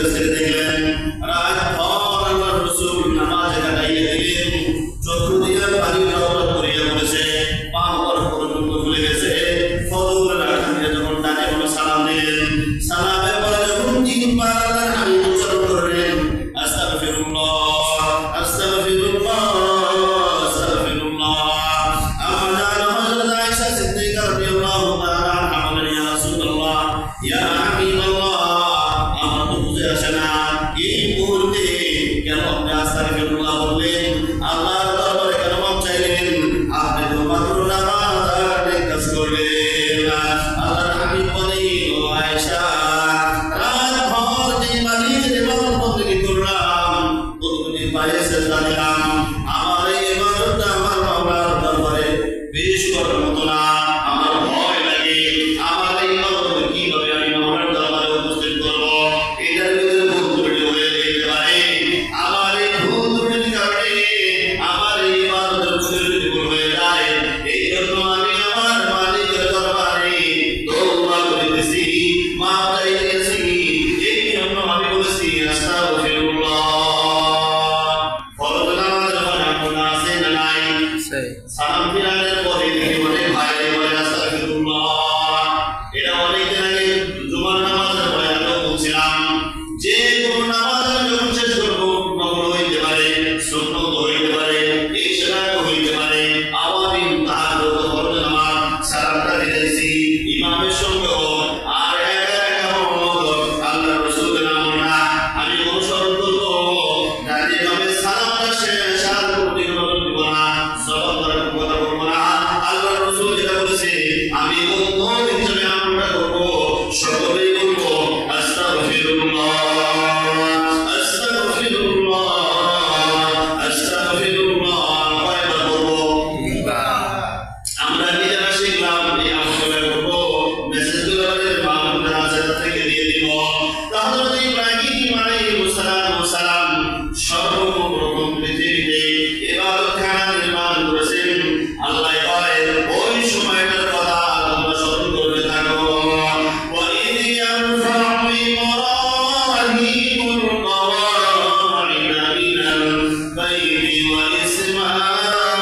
কাছে দেখলেন রাত ভর আল্লাহর রাসূল নামাজে কাটাইয়া দিলেন, চক্ষু দিয়া পানি টপটপ করিয়া পড়েছে, পা পর্যন্ত খুলে গেছে। ফজরের আজানে যখন ডাকে বলে সালাম দিলেন, সালামের পরে যখন তিনবার আল্লাহর হাবিব উচ্চারণ করলেন আস্তাগফিরুল্লাহ আস্তাগফিরুল্লাহ আস্তাগফিরুল্লাহ, আমাদের হযরত আয়েশা সিদ্দিকা রাদিয়াল্লাহু তাআলা আনহা বলেন, ইয়া রাসূলুল্লাহ ইয়া হাবিবাল্লাহ, আমার তো বুঝে আসে না এই মুহূর্তে কেন আপনি আস্তাগফিরুল্লাহ বললেন, আল্লাহর দরবারে কেন মাপ চাইলেন? আপনি তো মাত্র নামাজ আদায় কাজ করলেন। আল্লাহর হাবিব বলেন, ও আয়েশা, রাত ভর যে মালিকের ইবাদত বন্দেগী করলাম, প্রতিদিন পায়ে সেজদা দিলাম, আমার এই ইবাদতটা আমার মাওলার দরবারে পেশ করার মতো না। আমার ভয় লাগে আমার এই ইবাদত কিভাবে আমি মাওলার দরবারে উপস্থিত করব। এটার ভিতরে ভুল ত্রুটি হয়ে যেতে পারে। আমার এই ভুল ত্রুটির কারণে আমার এই ইবাদতের পরিণতি ভুল হয়ে যায়। এই জন্য আমি আমার মালিকের দরবারে তওবা করিতেছি, মাফ চাইতেছি। এই জন্য আমি বলেছি আস্তাগফিরুল্লাহ। ফরজ নামাজ পড়া গুনাহ আছে না নাই? সালাম ফিরানোর পরে দেখি অনেক ভাই বলে আস্তাগফিরুল্লাহ। এটা অনেকদিন আগে জুমার নামাজের পরে আমরা বলছিলাম যে কোন নামাজ যখন শেষ করবো, নফল হইতে পারে, সুন্নত হইতে পারে, ইশরাক হইতে পারে, আওয়াবিন তাহাজ্জুদ ফরজ নামাজ, সালামটা দিয়েছি ইমামের সঙ্গে হোক আর একা একা হোক, আল্লাহর রাসূলের নাম না আমি অনুসরণ করবো। যাতে ইমামের সালামটা শেষ আর কোনদিন নজর দিব না, জবাব করার কথা বলবো না। আল্লাহর রাসূল যেটা বলেছে আমি উম্মত হিসেবে আমলটা করবো, সকলেই বলবো আস্তাগফিরুল্লাহ আস্তাগফিরুল্লাহ আস্তাগফিরুল্লাহ। কয়বার বলবো? আমরা নিজেরা শিখলাম এই আমলটা করবো, মেসেজগুলো আমাদের বাবা রাজা থেকে দিয়ে দিব। তাহলে ইব্রাহিম আলাইহিস সালাম সর্বপ্রথম পৃথিবীতে ইবাদতখানা নির্মাণ করেছেন। আল্লাহ বলে ওই সময়টার কথা তোমরা স্মরণ করতে থাকো। وَإِذْ يَرْفَعُ إِبْرَاهِيمُ الْقَوَاعِدَ مِنَ الْبَيْتِ وَإِسْمَاعِيلُ